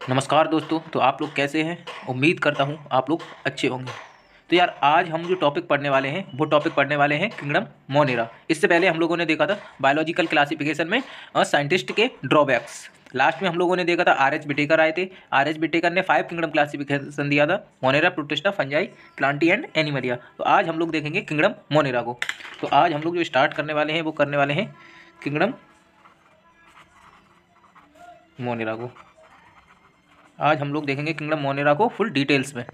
नमस्कार दोस्तों। तो आप लोग कैसे हैं? उम्मीद करता हूँ आप लोग अच्छे होंगे। तो यार आज हम जो टॉपिक पढ़ने वाले हैं वो टॉपिक पढ़ने वाले हैं किंगडम मोनेरा। इससे पहले हम लोगों ने देखा था बायोलॉजिकल क्लासिफिकेशन में साइंटिस्ट के ड्रॉबैक्स। लास्ट में हम लोगों ने देखा था आर एच बिटेकर आए थे। आर एच बिटेकर ने 5 किंगडम क्लासिफिकेशन दिया था, Monera, protista, fungi, Plantae and Animalia. तो आज हम लोग देखेंगे किंगडम मोनेरा को। तो आज हम लोग जो स्टार्ट करने वाले हैं वो करने वाले हैं किंगडम मोनेरा को। आज हम लोग देखेंगे किंगडम मोनेरा को फुल डिटेल्स में।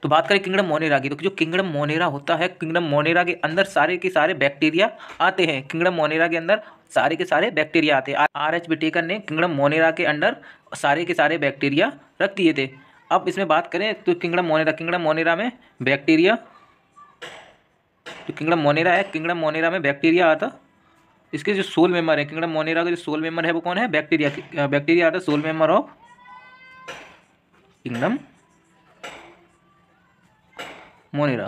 तो बात करें किंगडम मोनेरा की, तो जो किंगडम मोनेरा होता है, किंगडम मोनेरा के अंदर सारे के सारे बैक्टीरिया आते हैं। किंगडम मोनेरा के अंदर सारे के सारे बैक्टीरिया आते हैं। आर एच बिटेकर ने किंगडम मोनेरा के अंदर सारे के सारे बैक्टीरिया रख दिए थे। अब इसमें बात करें तो किंगडम मोनेरा में बैक्टीरिया, जो किंगडम मोनेरा है, किंगडम मोनेरा में बैक्टीरिया आता। इसके जो सोल मेंबर है, किंगडम मोनेरा का जो सोल मेंबर है वो कौन है? बैक्टीरिया। बैक्टीरिया आता sole member of kingdom Monera.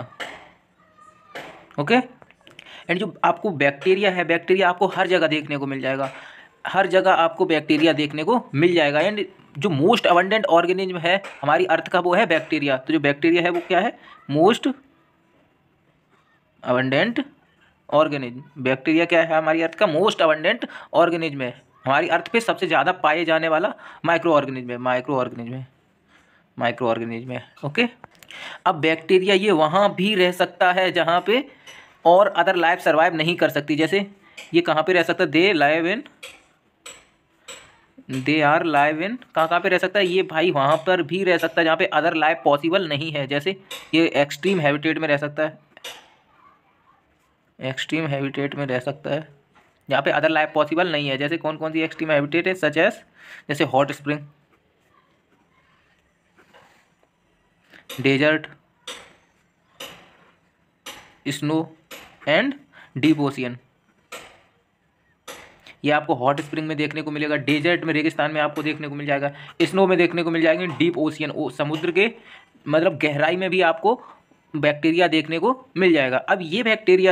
Okay. And जो आपको बैक्टीरिया है, बैक्टीरिया आपको हर जगह देखने को मिल जाएगा। हर जगह आपको बैक्टीरिया देखने को मिल जाएगा। एंड जो मोस्ट अबंडेंट ऑर्गेनिज्म है हमारी अर्थ का वो है बैक्टीरिया। तो जो बैक्टीरिया है वो क्या है? Most abundant organism. बैक्टीरिया क्या है? हमारी अर्थ का मोस्ट अबंडेंट ऑर्गेनिज्म है। हमारी अर्थ पे सबसे ज़्यादा पाए जाने वाला माइक्रो ऑर्गेनिज्म है। ओके। अब बैक्टीरिया ये वहाँ भी रह सकता है जहाँ पे और अदर लाइफ सर्वाइव नहीं कर सकती। जैसे ये कहाँ पे रह सकता है? दे आर लाइव इन कहाँ पे रह सकता है? ये भाई वहाँ पर भी रह सकता है जहाँ पे अदर लाइफ पॉसिबल नहीं है। जैसे ये एक्सट्रीम हैबिटेट में रह सकता है, एक्सट्रीम हैबिटेट में रह सकता है जहाँ पे अदर लाइफ पॉसिबल नहीं है। जैसे कौन कौन सी एक्सट्रीम हैबिटेट है? सच एस जैसे hot spring, desert, snow and deep ocean. ये आपको हॉट स्प्रिंग में देखने को मिलेगा, डेजर्ट में, रेगिस्तान में आपको देखने को मिल जाएगा, स्नो में देखने को मिल जाएंगे, डीप ओशियन समुद्र के मतलब गहराई में भी आपको बैक्टीरिया देखने को मिल जाएगा। अब ये बैक्टीरिया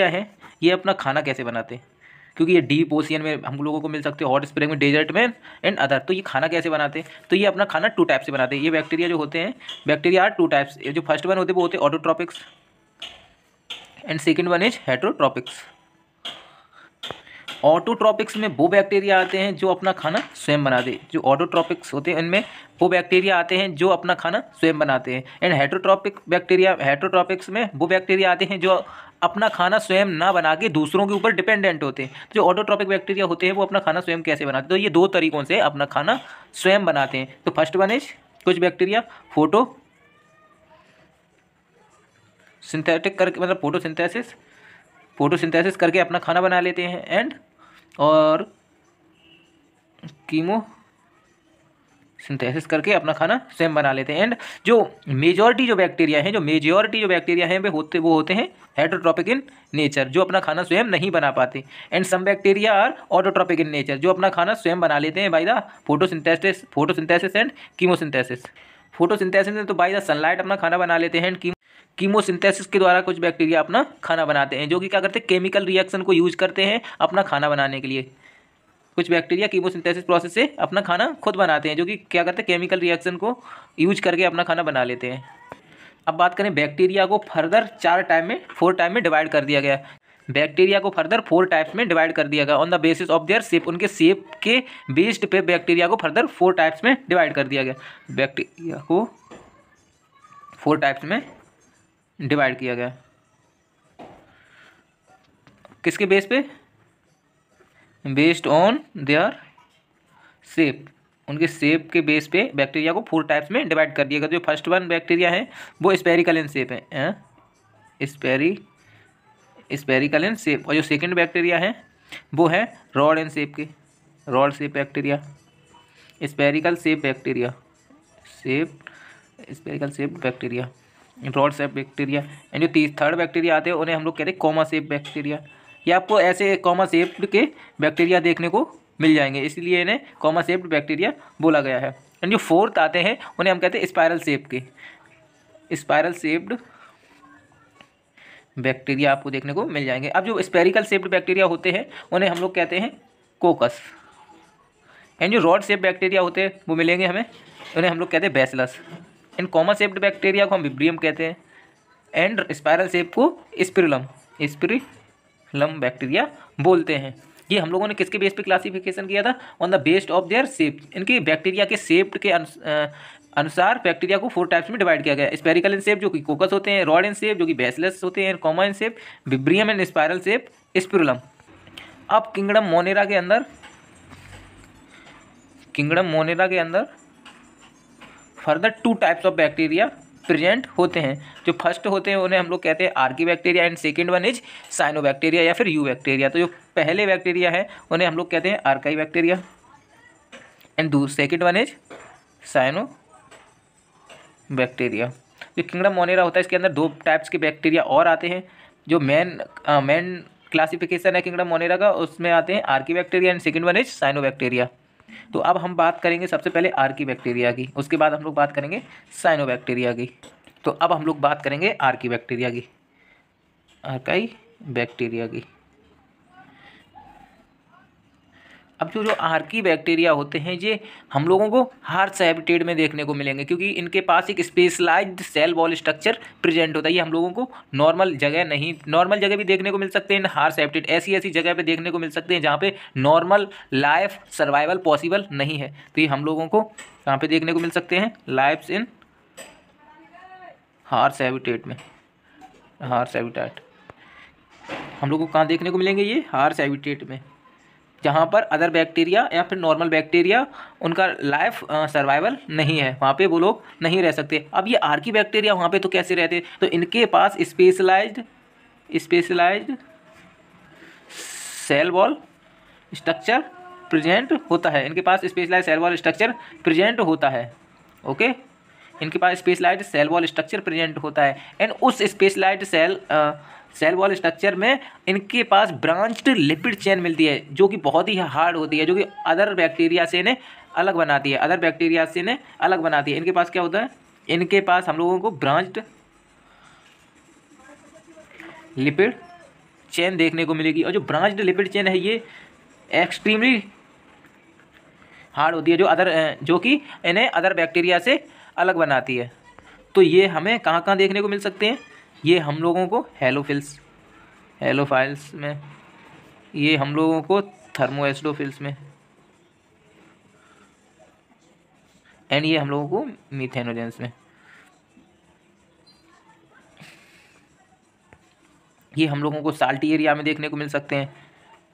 है, ये अपना खाना कैसे बनाते हैं? क्योंकि ये डीप ओशियन में हम लोगों को मिल सकते हैं, हॉट स्प्रिंग में, डेजर्ट में एंड अदर। तो ये खाना कैसे बनाते हैं? तो ये अपना खाना 2 टाइप से बनाते हैं। ये बैक्टीरिया जो होते हैं, बैक्टीरिया आर 2 टाइप्स। जो फर्स्ट वन होते हैं वो होते हैं ऑटोट्रॉपिक्स एंड सेकेंड वन इज हेटरोट्रॉपिक्स। ऑटोट्रॉपिक्स में वो बैक्टीरिया आते हैं जो अपना खाना स्वयं बनाते। जो ऑटोट्रॉपिक्स होते हैं इनमें वो बैक्टीरिया आते हैं जो अपना खाना स्वयं बनाते हैं। एंड हेटरोट्रॉपिक्स में वो बैक्टीरिया आते हैं जो अपना खाना स्वयं ना बना के दूसरों के ऊपर डिपेंडेंट होते हैं। तो जो ऑटोट्रॉपिक बैक्टीरिया होते हैं वो अपना खाना स्वयं कैसे बनाते हैं? तो ये 2 तरीकों से अपना खाना स्वयं बनाते हैं। तो फर्स्ट वन इज कुछ बैक्टीरिया सिंथेटिक करके, मतलब फोटोसिंथेसिस करके अपना खाना बना लेते हैं। एंड और कीमो सिंथेसिस करके अपना खाना स्वयं बना लेते हैं। एंड जो मेजॉरिटी जो बैक्टीरिया हैं वो होते हैं हेटरोट्रॉपिक इन नेचर, जो अपना खाना स्वयं नहीं बना पाते। And some bacteria are autotrophic in nature, जो अपना खाना स्वयं बना लेते हैं by the photosynthesis and chemosynthesis. Photosynthesis में तो बाय द सनलाइट अपना खाना बना लेते हैं। एंड कीमोसिंथेसिस के द्वारा कुछ बैक्टीरिया अपना खाना बनाते हैं, जो कि क्या करते हैं? केमिकल रिएक्शन को यूज करते हैं अपना खाना बनाने के लिए। कुछ बैक्टीरिया कीमोसिंथेसिस प्रोसेस से अपना खाना खुद बनाते हैं, जो कि क्या करते हैं? केमिकल रिएक्शन को यूज करके अपना खाना बना लेते हैं। अब बात करें बैक्टीरिया को फर्दर 4 टाइप में डिवाइड कर दिया गया। बैक्टीरिया को फर्दर 4 टाइप्स में डिवाइड कर दिया गया on the basis of their shape. उनके शेप के बेस्ड पे बैक्टीरिया को फर्दर 4 टाइप्स में डिवाइड कर दिया गया। बैक्टीरिया को 4 टाइप्स में डिवाइड किया गया। किसके बेस पे? Based on their shape. उनके शेप के बेस पे बैक्टीरिया को 4 टाइप्स में डिवाइड कर दिया गया। जो फर्स्ट वन बैक्टीरिया है वो स्पेरिकल इन शेप है, स्पेरिकल इन शेप। और जो सेकंड बैक्टीरिया है वो है रॉड इन शेप के, rod shape bacteria, spherical shape bacteria, rod shape bacteria. And जो थर्ड बैक्टीरिया आते हैं उन्हें हम लोग कहते हैं कॉमा शेप बैक्टीरिया। ये आपको ऐसे कॉमा शेप्ड के बैक्टीरिया देखने को मिल जाएंगे, इसलिए इन्हें कॉमा शेप्ड बैक्टीरिया बोला गया है। एंड जो फोर्थ आते हैं उन्हें हम कहते हैं स्पाइरल शेप्ड बैक्टीरिया आपको देखने को मिल जाएंगे। अब जो स्पेरिकल शेप्ड बैक्टीरिया होते हैं उन्हें हम लोग कहते हैं कोकस। एंड जो रॉड शेप बैक्टीरिया होते हैं वो मिलेंगे हमें, उन्हें हम लोग कहते हैं bacillus. And common shaped bacteria को हम विब्रियम कहते हैं। एंड स्पायरल शेप को स्पिरिलम बैक्टीरिया बोलते हैं। ये हम लोगों ने किसके बेस पे क्लासिफिकेशन किया था? On the based of their shape. इनके बैक्टीरिया के शेप के अनुसार बैक्टीरिया को 4 टाइप्स में डिवाइड किया गया है। स्पेरिकल इन शेप जो कि कोकस होते हैं, रॉड इन शेप जो कि बैसिलस होते हैं, comma in shape vibrio and spiral shape spirillum. अब किंगडम मोनेरा के अंदर further 2 types of bacteria present होते हैं। जो फर्स्ट होते हैं उन्हें हम लोग कहते हैं archaebacteria and second one is cyanobacteria या फिर यू बैक्टीरिया। तो जो पहले बैक्टीरिया है उन्हें हम लोग कहते हैं archaebacteria and second one is cyanobacteria. जो किंगडम मोनेरा होता है इसके अंदर 2 टाइप्स के बैक्टीरिया और आते हैं। जो मेन क्लासिफिकेशन है किंगडम मोनेरा का, उसमें आते हैं archaebacteria and second one is cyanobacteria. तो अब हम बात करेंगे सबसे पहले आर्की बैक्टीरिया की, उसके बाद हम लोग बात करेंगे साइनो बैक्टीरिया की। तो अब हम लोग बात करेंगे आर्की बैक्टीरिया की, आर्काई बैक्टीरिया की। अब जो आर्की बैक्टीरिया होते हैं ये हम लोगों को हार्श हैबिटेट में देखने को मिलेंगे, क्योंकि इनके पास एक specialised cell wall structure present होता है। ये हम लोगों को नॉर्मल जगह भी देखने को मिल सकते हैं। हार्श हैबिटेट ऐसी जगह पे देखने को मिल सकते हैं जहाँ पे नॉर्मल लाइफ सर्वाइवल पॉसिबल नहीं है। तो ये हम लोगों को कहाँ पे देखने को मिल सकते हैं? लाइफ्स इन हार्श हैबिटेट में। हार्श हैबिटेट हम लोगों को कहाँ देखने को मिलेंगे? ये हार्श हैबिटेट में, जहाँ पर अदर बैक्टीरिया या फिर नॉर्मल बैक्टीरिया उनका लाइफ सर्वाइवल नहीं है, वहाँ पे वो लोग नहीं रह सकते। अब ये आर्की बैक्टीरिया वहाँ पे तो कैसे रहते? तो इनके पास specialised cell wall structure present होता है। इनके पास specialised cell wall structure present होता है। ओके, इनके पास specialised cell wall structure present होता है। एंड उस स्पेशलाइज्ड सेल वॉल स्ट्रक्चर में इनके पास ब्रांच्ड लिपिड चेन मिलती है, जो कि बहुत ही हार्ड होती है, जो कि अदर बैक्टीरिया से इन्हें अलग बनाती है। इनके पास क्या होता है? इनके पास हम लोगों को ब्रांच्ड लिपिड चेन देखने को मिलेगी। और जो ब्रांच्ड लिपिड चेन है ये एक्सट्रीमली हार्ड होती है, जो कि इन्हें अदर बैक्टीरिया से अलग बनाती है। तो ये हमें कहाँ कहाँ देखने को मिल सकते हैं? ये हम लोगों को हेलोफाइल्स में, ये हम लोगों को थर्मोएस्डोफिल्स में, एंड ये हम लोगों को मीथेनोजेंस में। ये हम लोगों को साल्टी एरिया में देखने को मिल सकते हैं,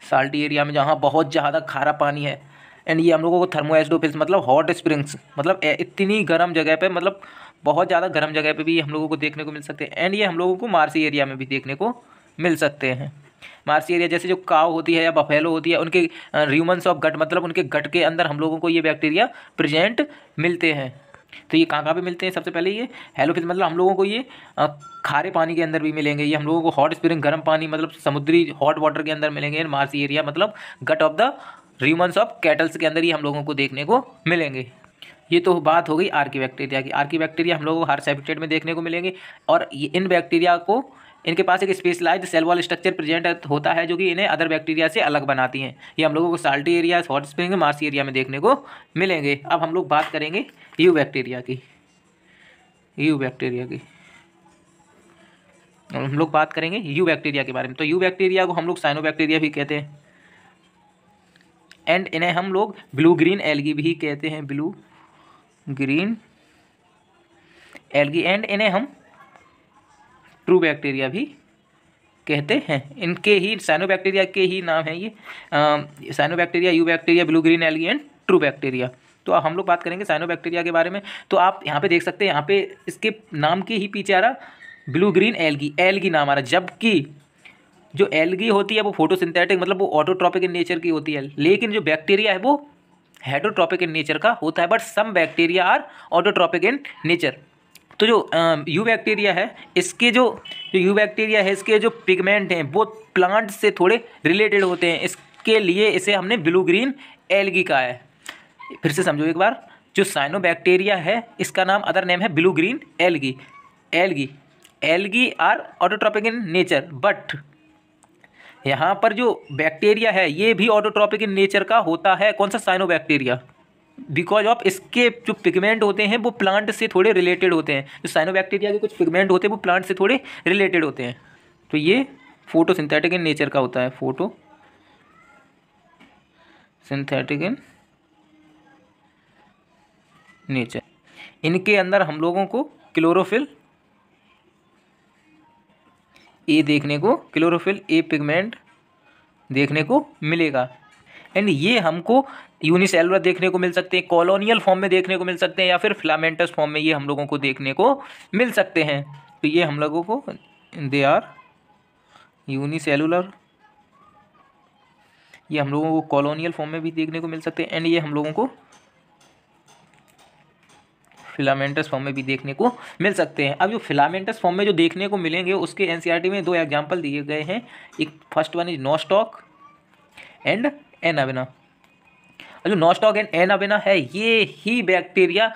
साल्टी एरिया में जहाँ बहुत ज़्यादा खारा पानी है। एंड ये हम लोगों को थर्मोएस्डोफिल्स मतलब हॉट स्प्रिंग्स, मतलब इतनी गर्म जगह पे, मतलब बहुत ज़्यादा गर्म जगह पे भी हम लोगों को देखने को मिल सकते हैं। एंड ये हम लोगों को मार्सी एरिया में भी देखने को मिल सकते हैं। मार्सी एरिया जैसे जो काव होती है या बफेलो होती है, उनके र्यूमन्स ऑफ गट, मतलब उनके गट के अंदर हम लोगों को ये बैक्टीरिया प्रेजेंट मिलते हैं। तो ये कहाँ पे मिलते हैं? सबसे पहले ये हेलोफिल्स मतलब हम लोगों को ये खारे पानी के अंदर भी मिलेंगे। ये हम लोगों को हॉट स्प्रिंग गर्म पानी मतलब समुद्री हॉट वाटर के अंदर मिलेंगे। मार्सी एरिया मतलब gut of the rumens of cattles के अंदर ही हम लोगों को देखने को मिलेंगे। ये तो बात हो गई आर्की बैक्टीरिया की। आर्की बैक्टीरिया हम लोगों को हार्श हैबिटेट में देखने को मिलेंगे। और इन बैक्टीरिया को इनके पास एक specialised cell wall structure present होता है, जो कि इन्हें अदर बैक्टीरिया से अलग बनाती हैं। ये हम लोगों को salty area, hot spring, marshy area में देखने को मिलेंगे। अब हम लोग बात करेंगे यू बैक्टीरिया की। हम लोग बात करेंगे यू बैक्टीरिया के बारे में। तो यू बैक्टीरिया को हम लोग साइनो बैक्टीरिया भी कहते हैं। एंड इन्हें हम लोग ब्लू ग्रीन एल्गी भी कहते हैं, ब्लू ग्रीन एल्गी। एंड इन्हें हम ट्रू बैक्टीरिया भी कहते हैं। इनके ही साइनो बैक्टीरिया के ही नाम है ये, cyanobacteria, eubacteria, blue green algae and true bacteria. तो अब हम लोग बात करेंगे साइनो बैक्टीरिया के बारे में। तो आप यहाँ पे देख सकते हैं, यहाँ पे इसके नाम के ही पीछे आ रहा ब्लू ग्रीन एल्गी, एल्गी नाम आ रहा, जबकि जो एल्गी होती है वो फोटोसिंथेटिक मतलब वो ऑटोट्रॉपिक इन नेचर की होती है, लेकिन जो बैक्टीरिया है वो हेटरोट्रॉपिक इन नेचर का होता है। But some bacteria are autotrophic in nature. तो जो यू बैक्टीरिया है, इसके जो यू बैक्टीरिया है, इसके जो पिगमेंट हैं वो प्लांट से थोड़े रिलेटेड होते हैं, इसके लिए इसे हमने ब्लू ग्रीन एल्गी कहा है। फिर से समझो एक बार, जो साइनो बैक्टीरिया है इसका नाम, अदर नेम है blue green algae. Algae are autotrophic in nature, but यहाँ पर जो बैक्टीरिया है ये भी ऑटोट्रॉपिक इन नेचर का होता है। कौन सा? साइनोबैक्टीरिया। बिकॉज ऑफ इसके जो पिगमेंट होते हैं वो प्लांट से थोड़े रिलेटेड होते हैं। जो साइनोबैक्टीरिया के कुछ पिगमेंट होते हैं वो प्लांट से थोड़े रिलेटेड होते हैं। तो ये फोटोसिंथेटिक इन नेचर का होता है, फोटोसिंथेटिक इन नेचर। इनके अंदर हम लोगों को क्लोरोफिल ए देखने को, क्लोरोफिल ए पिगमेंट देखने को मिलेगा। एंड ये हमको यूनिसेलुलर देखने को मिल सकते हैं, कॉलोनियल फॉर्म में देखने को मिल सकते हैं, या फिर फिलामेंटस फॉर्म में ये हम लोगों को देखने को मिल सकते हैं। तो ये हम लोगों को दे आर यूनिसेलुलर, ये हम लोगों को कॉलोनियल फॉर्म में भी देखने को मिल सकते हैं, एंड ये हम लोगों को फिलामेंटस फॉर्म में भी देखने को मिल सकते हैं। अब जो फिलामेंटस फॉर्म में जो देखने को मिलेंगे उसके एनसीईआरटी में 2 एग्जाम्पल दिए गए हैं। एक first one is Nostoc and एन अवेना। जो नोस्टॉक एंड एन अवेना है ये ही बैक्टीरिया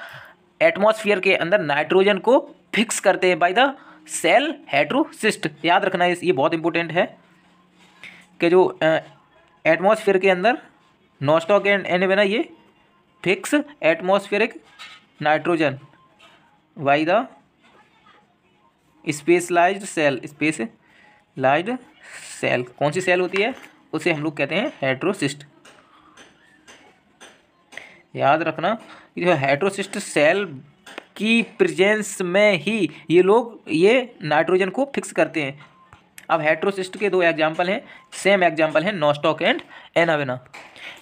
एटमॉस्फेयर के अंदर नाइट्रोजन को फिक्स करते हैं बाय द सेल हेटेरोसिस्ट। याद रखना है, ये बहुत इंपॉर्टेंट है कि जो एटमॉस्फेयर के अंदर नोस्टॉक एंड एन अवेना ये fix atmospheric nitrogen by the specialised cell. Specialised cell कौन सी सेल होती है? उसे हम लोग कहते हैं हेटेरोसिस्ट। याद रखना, ये हेटेरोसिस्ट सेल की प्रेजेंस में ही ये लोग ये नाइट्रोजन को फिक्स करते हैं। अब हेटेरोसिस्ट के 2 एग्जाम्पल हैं, सेम एग्जाम्पल हैं नोस्टॉक एंड एन अवेना।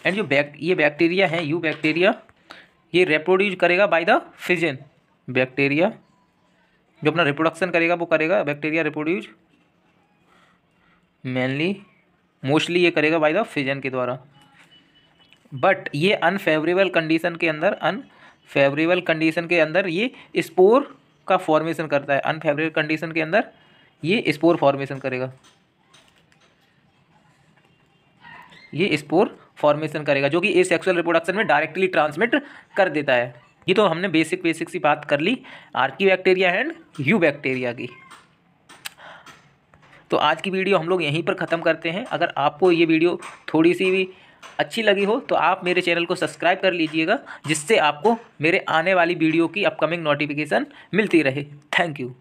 एंड जो ये बैक्टीरिया है यू बैक्टीरिया, ये रिप्रोड्यूस करेगा बाय द फिजन। बैक्टीरिया जो अपना रिप्रोडक्शन करेगा वो करेगा बैक्टीरिया रिप्रोड्यूस मोस्टली ये करेगा बाय द फिजन के द्वारा। बट ये अनफेवरेबल कंडीशन के अंदर ये स्पोर का फॉर्मेशन करता है। अनफेवरेबल कंडीशन के अंदर ये स्पोर फॉर्मेशन करेगा, ये स्पोर फॉर्मेशन करेगा जो कि एसेक्सुअल रिप्रोडक्शन में डायरेक्टली ट्रांसमिट कर देता है। ये तो हमने बेसिक सी बात कर ली आर्कीबैक्टीरिया एंड यू बैक्टीरिया की। तो आज की वीडियो हम लोग यहीं पर ख़त्म करते हैं। अगर आपको ये वीडियो थोड़ी सी भी अच्छी लगी हो तो आप मेरे चैनल को सब्सक्राइब कर लीजिएगा, जिससे आपको मेरे आने वाली वीडियो की अपकमिंग नोटिफिकेशन मिलती रहे। Thank you.